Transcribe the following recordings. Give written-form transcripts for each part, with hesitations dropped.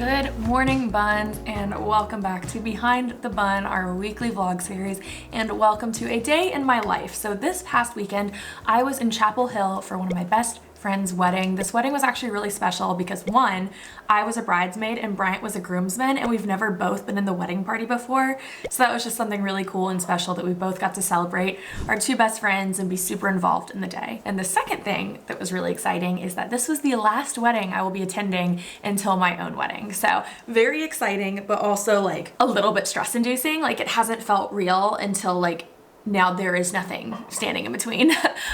Good morning, Buns, and welcome back to Behind the Bun, our weekly vlog series, and welcome to a day in my life. So this past weekend, I was in Chapel Hill for one of my best friend's wedding. This wedding was actually really special because one, I was a bridesmaid and Bryant was a groomsman, and we've never both been in the wedding party before. So that was just something really cool and special that we both got to celebrate our two best friends and be super involved in the day. And the second thing that was really exciting is that this was the last wedding I will be attending until my own wedding. So very exciting, but also like a little bit stress inducing. Like it hasn't felt real until like now there is nothing standing in between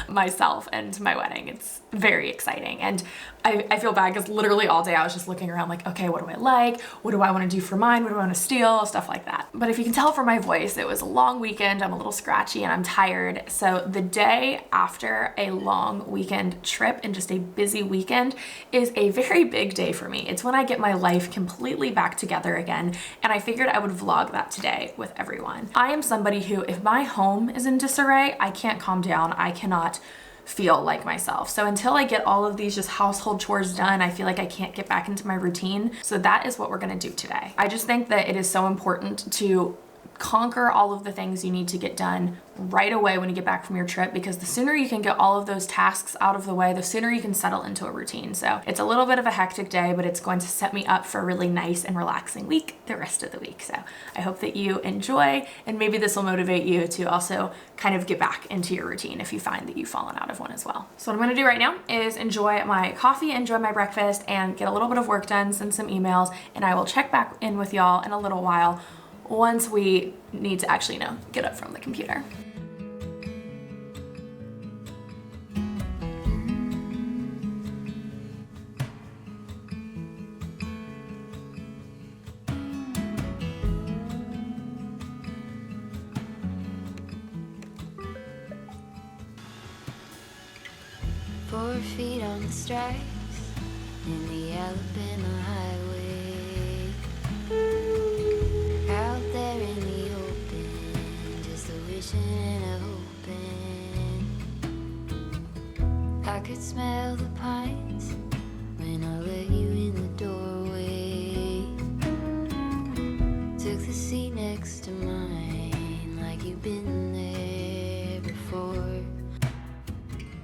myself and my wedding. It's very exciting. And I feel bad because literally all day I was just looking around like, okay, what do I like? What do I want to do for mine? What do I want to steal? Stuff like that. But if you can tell from my voice, it was a long weekend. I'm a little scratchy and I'm tired. So the day after a long weekend trip and just a busy weekend is a very big day for me. It's when I get my life completely back together again. And I figured I would vlog that today with everyone. I am somebody who, if my home is in disarray, I can't calm down. I cannot feel like myself. So until I get all of these just household chores done, I feel like I can't get back into my routine. So that is what we're gonna do today. I just think that it is so important to conquer all of the things you need to get done right away when you get back from your trip, because the sooner you can get all of those tasks out of the way, the sooner you can settle into a routine. So it's a little bit of a hectic day, but it's going to set me up for a really nice and relaxing week the rest of the week. So I hope that you enjoy, and maybe this will motivate you to also kind of get back into your routine if you find that you've fallen out of one as well. So what I'm gonna do right now is enjoy my coffee, enjoy my breakfast, and get a little bit of work done, send some emails, and I will check back in with y'all in a little while once we need to actually, get up from the computer. Four feet on the stripes in the Alabama highway. Out there in the open, just a wishing and a hoping. I could smell the pines when I let you in the doorway. Took the seat next to mine like you've been there before.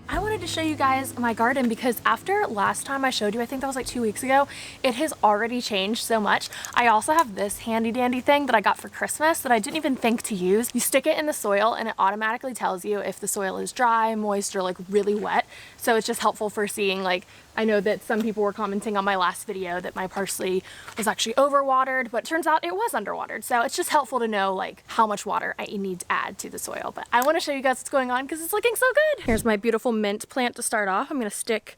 I wanted to show you guys my garden because after last time I showed you, I think that was like 2 weeks ago, it has already changed so much. I also have this handy dandy thing that I got for Christmas that I didn't even think to use. You stick it in the soil and it automatically tells you if the soil is dry, moist, or like really wet. So it's just helpful for seeing, like, I know that some people were commenting on my last video that my parsley was actually overwatered, but it turns out it was underwatered. So it's just helpful to know like how much water I need to add to the soil. But I want to show you guys what's going on because it's looking so good. Here's my beautiful mint plant to start off. I'm going to stick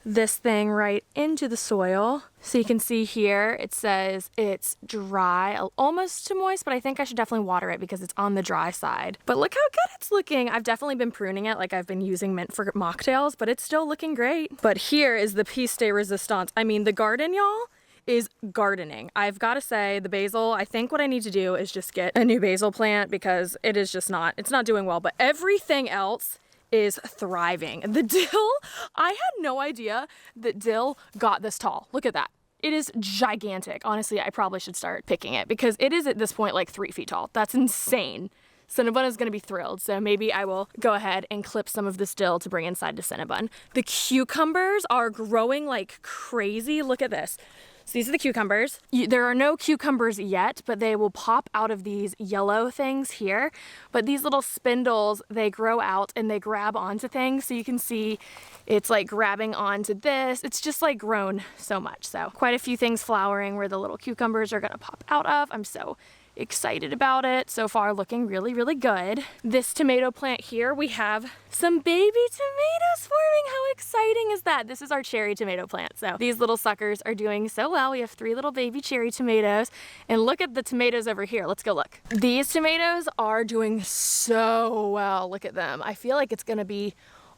this thing right into the soil. So you can see here, it says it's dry, almost to moist, but I think I should definitely water it because it's on the dry side. But look how good it's looking. I've definitely been pruning it, like I've been using mint for mocktails, but it's still looking great. But here is the piece de resistance. I mean, the garden, y'all, is gardening. I've got to say, the basil, I think what I need to do is just get a new basil plant because it is just not, it's not doing well, but everything else is thriving. The dill, I had no idea that dill got this tall. Look at that. It is gigantic. Honestly, I probably should start picking it because it is at this point like 3 feet tall. That's insane. Cinnabun is going to be thrilled, so maybe I will go ahead and clip some of this dill to bring inside to Cinnabun. The cucumbers are growing like crazy. Look at this. So these are the cucumbers. There are no cucumbers yet, but they will pop out of these yellow things here. But these little spindles, they grow out and they grab onto things. So you can see it's like grabbing onto this. It's just like grown so much. So quite a few things flowering where the little cucumbers are gonna pop out of. I'm so excited about it. So far looking really, really good. This tomato plant here, we have some baby tomatoes forming. How exciting is that? This is our cherry tomato plant. So these little suckers are doing so well. We have 3 little baby cherry tomatoes, and look at the tomatoes over here. Let's go look. These tomatoes are doing so well. Look at them. I feel like it's gonna be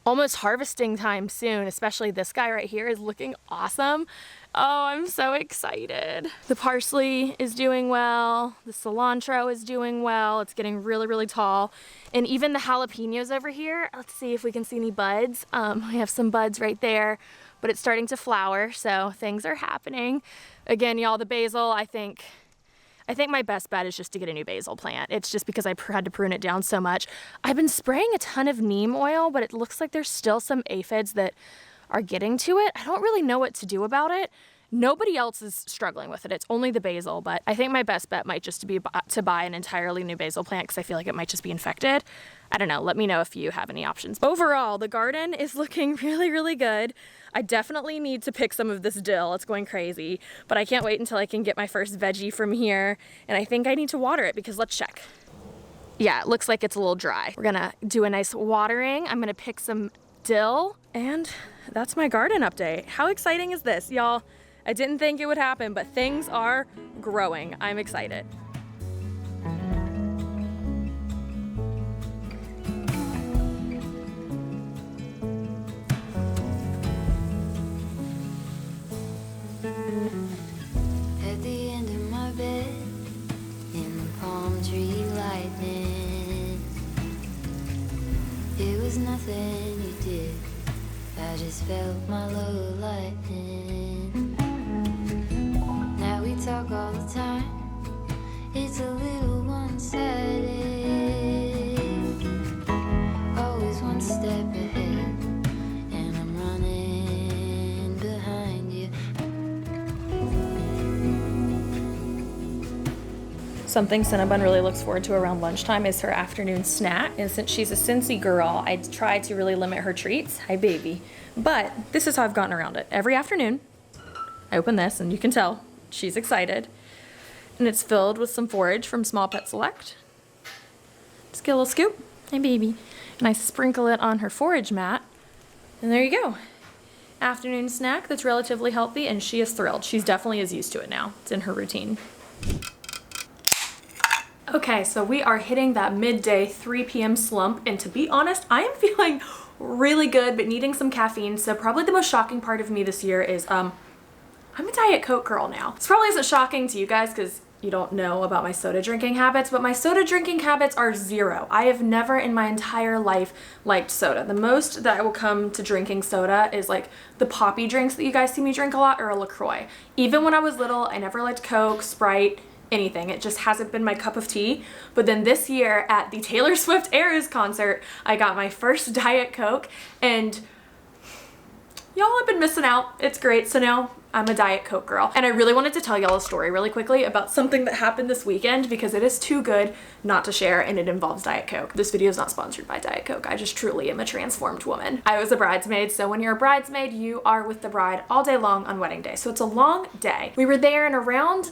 almost harvesting time soon, especially this guy right here is looking awesome. Oh, I'm so excited. The parsley is doing well. The cilantro is doing well. It's getting really, really tall. And even the jalapenos over here, let's see if we can see any buds. We have some buds right there, but it's starting to flower, so things are happening. Again, y'all, the basil, I think my best bet is just to get a new basil plant. It's just because I had to prune it down so much. I've been spraying a ton of neem oil, but it looks like there's still some aphids that are getting to it. I don't really know what to do about it. Nobody else is struggling with it. It's only the basil, but I think my best bet might just be to buy an entirely new basil plant because I feel like it might just be infected. I don't know. Let me know if you have any options. Overall, the garden is looking really, really good. I definitely need to pick some of this dill. It's going crazy, but I can't wait until I can get my first veggie from here. And I think I need to water it because let's check. Yeah, it looks like it's a little dry. We're gonna do a nice watering. I'm gonna pick some dill, and that's my garden update. How exciting is this, y'all? I didn't think it would happen, but things are growing. I'm excited. At the end of my bed, in the palm tree lightning, it was nothing you did, I just felt my low lightning. Now we talk all the time, it's a little one-sided, always one step ahead, and I'm running behind you. Something Cinnabun really looks forward to around lunchtime is her afternoon snack. And since she's a Cincy girl, I try to really limit her treats. Hi, baby. But this is how I've gotten around it. Every afternoon, I open this, and you can tell she's excited. And it's filled with some forage from Small Pet Select. Just get a little scoop. Hi, baby. And I sprinkle it on her forage mat. And there you go. Afternoon snack that's relatively healthy, and she is thrilled. She's definitely is used to it now. It's in her routine. Okay, so we are hitting that midday 3 p.m. slump, and to be honest, I am feeling really good, but needing some caffeine. So probably the most shocking part of me this year is I'm a Diet Coke girl now. This probably isn't shocking to you guys because you don't know about my soda drinking habits, but my soda drinking habits are zero. I have never in my entire life liked soda. The most that I will come to drinking soda is like the poppy drinks that you guys see me drink a lot, or a LaCroix. Even when I was little, I never liked Coke, Sprite, anything. It just hasn't been my cup of tea. But then this year at the Taylor Swift Eras concert, I got my first Diet Coke, and y'all have been missing out. It's great. So now I'm a Diet Coke girl. And I really wanted to tell y'all a story really quickly about something that happened this weekend because it is too good not to share, and it involves Diet Coke. This video is not sponsored by Diet Coke. I just truly am a transformed woman. I was a bridesmaid, so when you're a bridesmaid, you are with the bride all day long on wedding day. So it's a long day. We were there, and around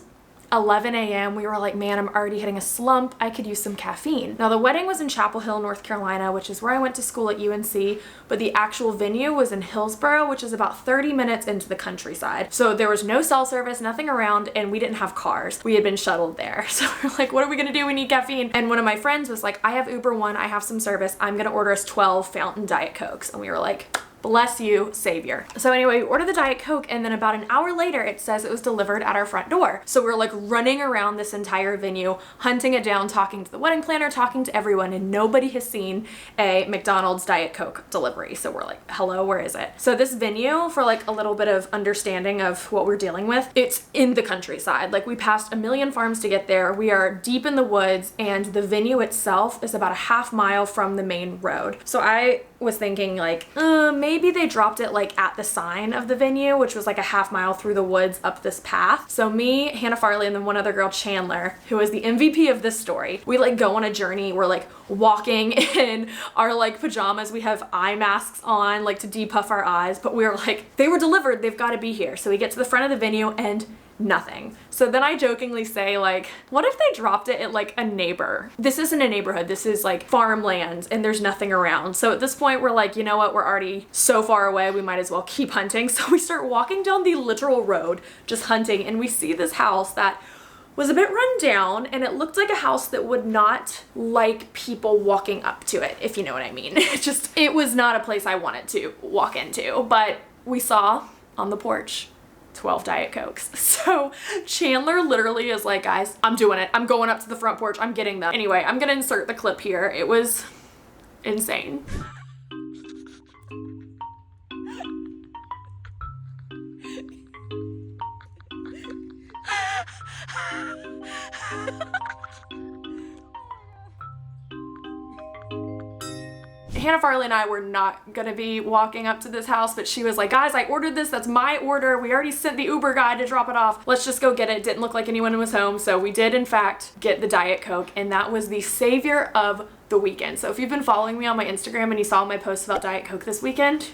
11 a.m. we were like, man, I'm already hitting a slump. I could use some caffeine. Now the wedding was in Chapel Hill, North Carolina, which is where I went to school at UNC, but the actual venue was in Hillsboro, which is about 30 minutes into the countryside. So there was no cell service, nothing around, and we didn't have cars. We had been shuttled there. So we're like, what are we gonna do? We need caffeine. And one of my friends was like, I have Uber One, I have some service. I'm gonna order us 12 fountain Diet Cokes. And we were like, bless you, savior. So anyway, we ordered the Diet Coke, and then about an hour later, it says it was delivered at our front door. So we're like running around this entire venue, hunting it down, talking to the wedding planner, talking to everyone, and nobody has seen a McDonald's Diet Coke delivery. So we're like, hello, where is it? So this venue, for like a little bit of understanding of what we're dealing with, it's in the countryside. Like we passed a million farms to get there. We are deep in the woods, and the venue itself is about a half mile from the main road. So I was thinking like, maybe they dropped it like at the sign of the venue, which was like a half mile through the woods up this path. So me, Hannah Farley, and then one other girl, Chandler, who is the MVP of this story, we like go on a journey. We're like walking in our like pajamas. We have eye masks on like to depuff our eyes, but we were like, they were delivered, they've got to be here. So we get to the front of the venue and nothing. So then I jokingly say like, what if they dropped it at like a neighbor? This isn't a neighborhood, this is like farmland, and there's nothing around. So at this point we're like, you know what, we're already so far away, we might as well keep hunting. So we start walking down the literal road, just hunting, and we see this house that was a bit run down, and it looked like a house that would not like people walking up to it, if you know what I mean. It was not a place I wanted to walk into, but we saw on the porch 12 Diet Cokes. So Chandler literally is like, guys, I'm doing it. I'm going up to the front porch. I'm getting them. Anyway, I'm gonna insert the clip here. It was insane. Hannah Farley and I were not gonna be walking up to this house, but she was like, guys, I ordered this. That's my order. We already sent the Uber guy to drop it off. Let's just go get it. Didn't look like anyone was home. So we did in fact get the Diet Coke, and that was the savior of the weekend. So if you've been following me on my Instagram and you saw my post about Diet Coke this weekend,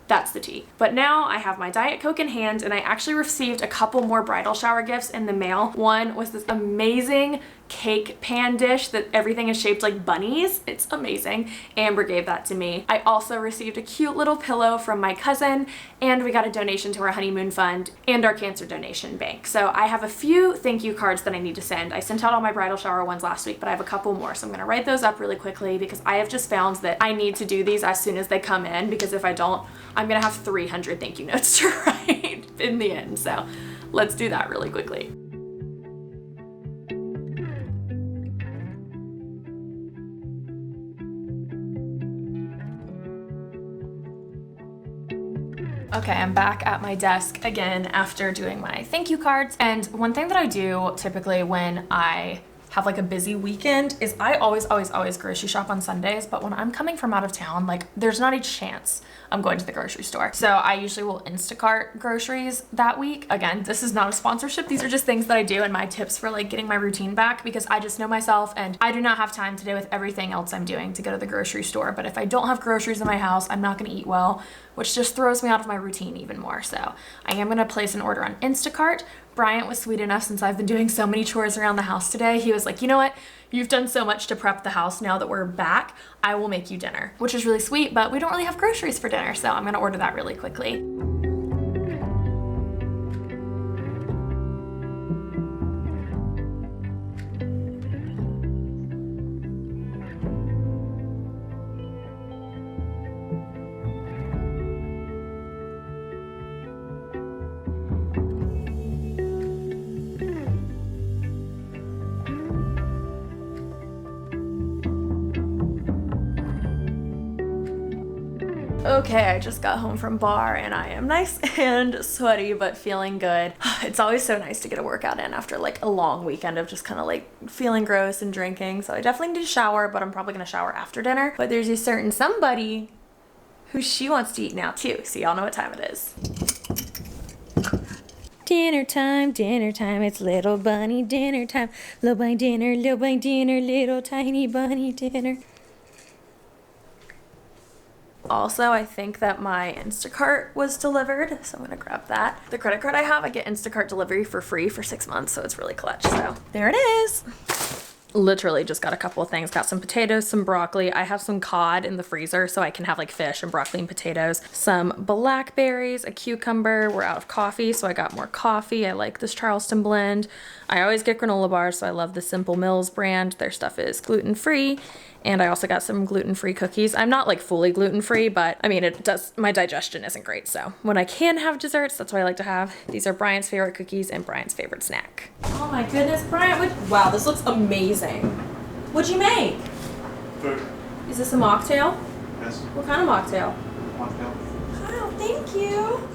that's the tea. But now I have my Diet Coke in hand, and I actually received a couple more bridal shower gifts in the mail. One was this amazing cake pan dish that everything is shaped like bunnies. It's amazing. Amber gave that to me. I also received a cute little pillow from my cousin, and we got a donation to our honeymoon fund and our cancer donation bank. So I have a few thank you cards that I need to send. I sent out all my bridal shower ones last week, but I have a couple more. So I'm gonna write those up really quickly because I have just found that I need to do these as soon as they come in, because if I don't, I'm gonna have 300 thank you notes to write in the end. So let's do that really quickly. Okay, I'm back at my desk again after doing my thank you cards. And one thing that I do typically when I have like a busy weekend is I always grocery shop on Sundays, but when I'm coming from out of town, like there's not a chance I'm going to the grocery store. So I usually will Instacart groceries that week. Again, this is not a sponsorship. These are just things that I do and my tips for like getting my routine back, because I just know myself and I do not have time today with everything else I'm doing to go to the grocery store. But if I don't have groceries in my house, I'm not gonna eat well, which just throws me out of my routine even more. So I am gonna place an order on Instacart. Bryant was sweet enough, since I've been doing so many chores around the house today, he was like, you know what? You've done so much to prep the house. Now that we're back, I will make you dinner, which is really sweet, but we don't really have groceries for dinner. So I'm gonna order that really quickly. Okay, I just got home from bar and I am nice and sweaty, but feeling good. It's always so nice to get a workout in after like a long weekend of just kind of like feeling gross and drinking. So I definitely need to shower, but I'm probably gonna shower after dinner. But there's a certain somebody who she wants to eat now too. So y'all know what time it is. Dinner time, it's little bunny dinner time. Little bunny dinner, little tiny bunny dinner. Also, I think that my Instacart was delivered, so I'm gonna grab that. The credit card I have, I get Instacart delivery for free for 6 months, so it's really clutch. So there it is. Literally just got a couple of things. Got some potatoes, some broccoli. I have some cod in the freezer so I can have like fish and broccoli and potatoes. Some blackberries, a cucumber. We're out of coffee, so I got more coffee. I like this Charleston blend. I always get granola bars, so I love the Simple Mills brand. Their stuff is gluten-free. And I also got some gluten-free cookies. I'm not like fully gluten-free, but I mean, my digestion isn't great. So when I can have desserts, that's what I like to have. These are Bryant's favorite cookies and Bryant's favorite snack. Oh my goodness, Bryant, wow, this looks amazing. What'd you make? Food. Is this a mocktail? Yes. What kind of mocktail? Mocktail. Oh, thank you.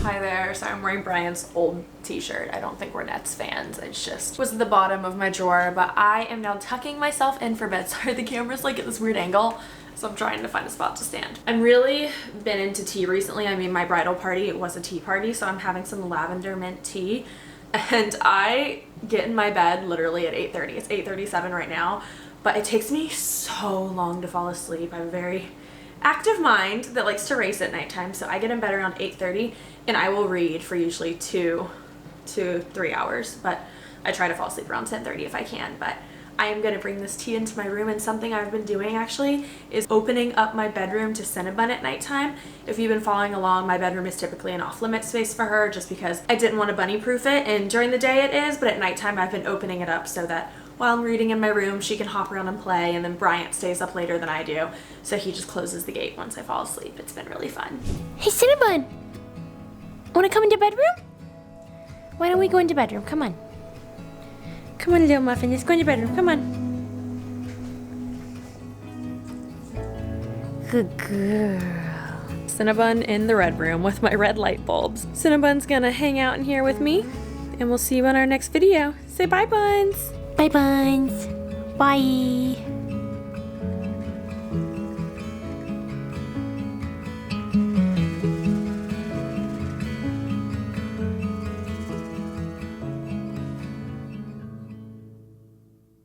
Hi there, so I'm wearing Bryant's old t-shirt. I don't think we're Nets fans. It just was at the bottom of my drawer, but I am now tucking myself in for bed. Sorry, the camera's like at this weird angle, so I'm trying to find a spot to stand. I'm really been into tea recently. I mean, my bridal party, it was a tea party, so I'm having some lavender mint tea. And I get in my bed literally at 8:30. It's 8:37 right now, but it takes me so long to fall asleep. I have a very active mind that likes to race at nighttime, so I get in bed around 8:30 and I will read for usually 2 to 3 hours, but I try to fall asleep around 10:30 if I can. But I am gonna bring this tea into my room, and something I've been doing actually is opening up my bedroom to Cinnabun at nighttime. If you've been following along, my bedroom is typically an off-limit space for her just because I didn't want to bunny proof it, and during the day it is, but at nighttime I've been opening it up so that while I'm reading in my room, she can hop around and play, and then Bryant stays up later than I do, so he just closes the gate once I fall asleep. It's been really fun. Hey, Cinnabun! Wanna come into bedroom? Why don't we go into bedroom? Come on. Come on, little muffin. Let's go into bedroom. Come on. Good girl. Cinnabun in the red room with my red light bulbs. Cinnabun's gonna hang out in here with me, and we'll see you on our next video. Say bye, Buns! Bye, Buns. Bye.